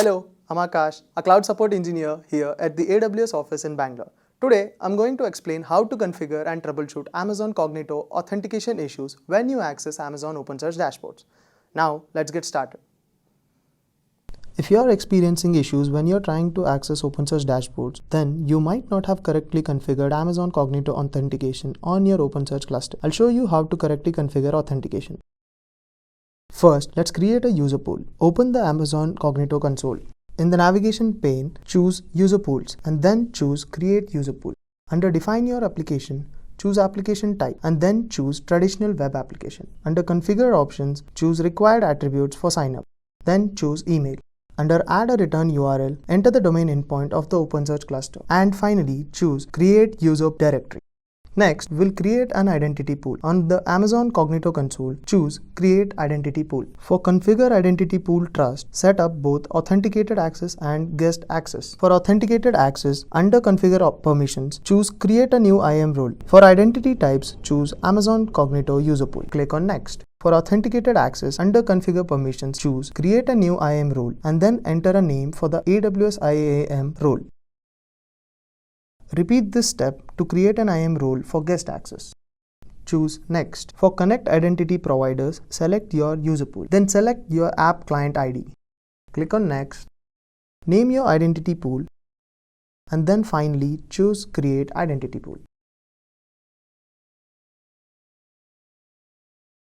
Hello, I'm Akash, a cloud support engineer here at the AWS office in Bangalore. Today, I'm going to explain how to configure and troubleshoot Amazon Cognito authentication issues when you access Amazon OpenSearch Dashboards. Now, let's get started. If you are experiencing issues when you're trying to access OpenSearch Dashboards, then you might not have correctly configured Amazon Cognito authentication on your OpenSearch cluster. I'll show you how to correctly configure authentication. First, let's create a user pool. Open the Amazon Cognito console. In the navigation pane, choose User Pools and then choose Create User Pool. Under Define Your Application, choose Application Type and then choose Traditional Web Application. Under Configure Options, choose Required Attributes for Sign Up. Then choose Email. Under Add a Return URL, enter the domain endpoint of the OpenSearch cluster. And finally, choose Create User Directory. Next, we'll create an identity pool. On the Amazon Cognito console, choose Create Identity Pool. For Configure Identity Pool Trust, set up both Authenticated Access and Guest Access. For Authenticated Access, under Configure Permissions, choose Create a new IAM role. For Identity Types, choose Amazon Cognito User Pool. Click on Next. For Authenticated Access, under Configure Permissions, choose Create a new IAM role and then enter a name for the AWS IAM role. Repeat this step to create an IAM role for guest access. Choose Next. For Connect Identity Providers, select your user pool. Then select your app client ID. Click on Next. Name your identity pool. And then finally choose Create Identity Pool.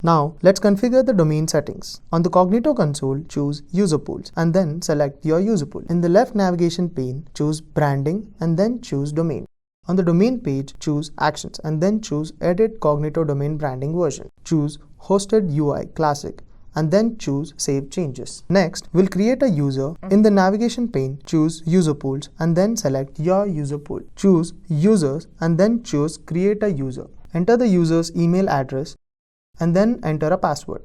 Now, let's configure the domain settings. On the Cognito console, choose User Pools and then select your user pool. In the left navigation pane, choose Branding and then choose Domain. On the domain page, choose Actions and then choose Edit Cognito Domain Branding Version. Choose Hosted UI Classic and then choose Save Changes. Next, we'll create a user. In the navigation pane, choose User Pools and then select your user pool. Choose Users and then choose Create a User. Enter the user's email address and then enter a password.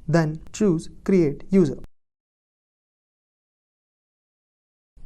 Then choose Create User.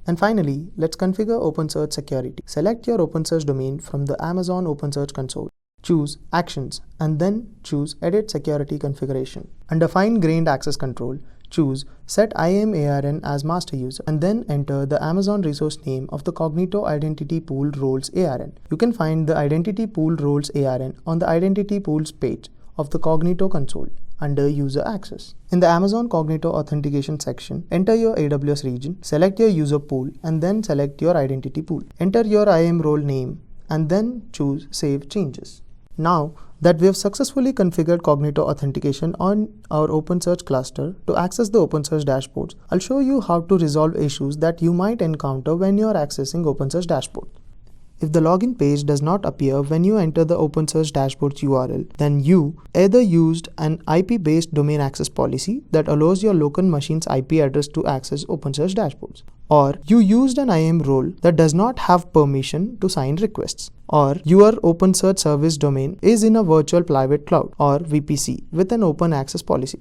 And finally, let's configure OpenSearch security. Select your OpenSearch domain from the Amazon OpenSearch console. Choose Actions and then choose Edit Security Configuration. Under Fine Grained Access Control, choose Set IAM ARN as Master User and then enter the Amazon resource name of the Cognito Identity Pool Roles ARN. You can find the Identity Pool Roles ARN on the Identity Pools page of the Cognito console under User Access. In the Amazon Cognito Authentication section, enter your AWS region, select your user pool and then select your identity pool. Enter your IAM role name and then choose Save Changes. Now that we have successfully configured Cognito authentication on our OpenSearch cluster to access the OpenSearch dashboards, I'll show you how to resolve issues that you might encounter when you are accessing OpenSearch dashboard. If the login page does not appear when you enter the OpenSearch dashboards URL, then you either used an IP-based domain access policy that allows your local machine's IP address to access OpenSearch dashboards, or you used an IAM role that does not have permission to sign requests, or your OpenSearch service domain is in a virtual private cloud or VPC with an open access policy.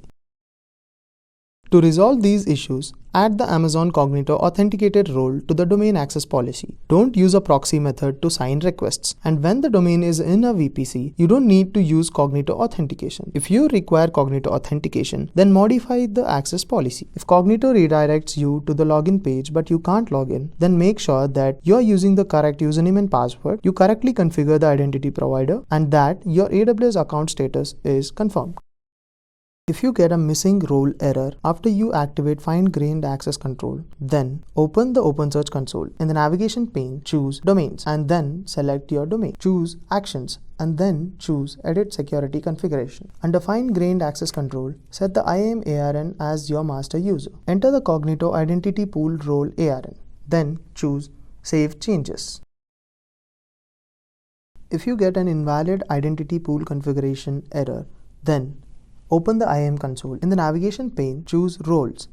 To resolve these issues, add the Amazon Cognito authenticated role to the domain access policy. Don't use a proxy method to sign requests. And when the domain is in a VPC, you don't need to use Cognito authentication. If you require Cognito authentication, then modify the access policy. If Cognito redirects you to the login page but you can't log in, then make sure that you're using the correct username and password, you correctly configure the identity provider, and that your AWS account status is confirmed. If you get a missing role error after you activate fine-grained access control, then open the OpenSearch console. In the navigation pane, choose Domains and then select your domain. Choose Actions and then choose Edit Security Configuration. Under fine-grained access control, set the IAM ARN as your master user. Enter the Cognito Identity Pool Role ARN. Then choose Save Changes. If you get an invalid identity pool configuration error, then open the IAM console. In the navigation pane, choose Roles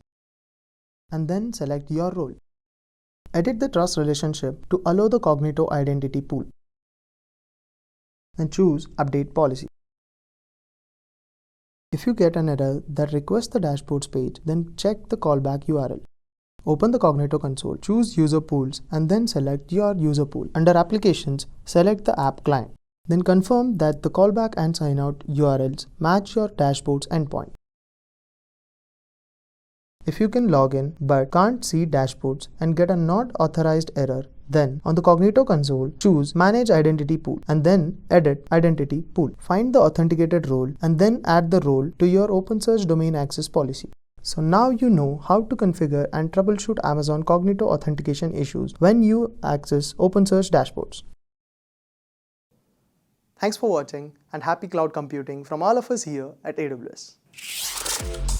and then select your role. Edit the trust relationship to allow the Cognito identity pool. Then choose Update Policy. If you get an error that requests the dashboards page, then check the callback URL. Open the Cognito console, choose User Pools and then select your user pool. Under Applications, select the app client. Then confirm that the callback and signout URLs match your dashboard's endpoint. If you can log in but can't see dashboards and get a not authorized error, then on the Cognito console, choose Manage Identity Pool and then Edit Identity Pool. Find the authenticated role and then add the role to your OpenSearch domain access policy. So now you know how to configure and troubleshoot Amazon Cognito authentication issues when you access OpenSearch Dashboards. Thanks for watching and happy cloud computing from all of us here at AWS.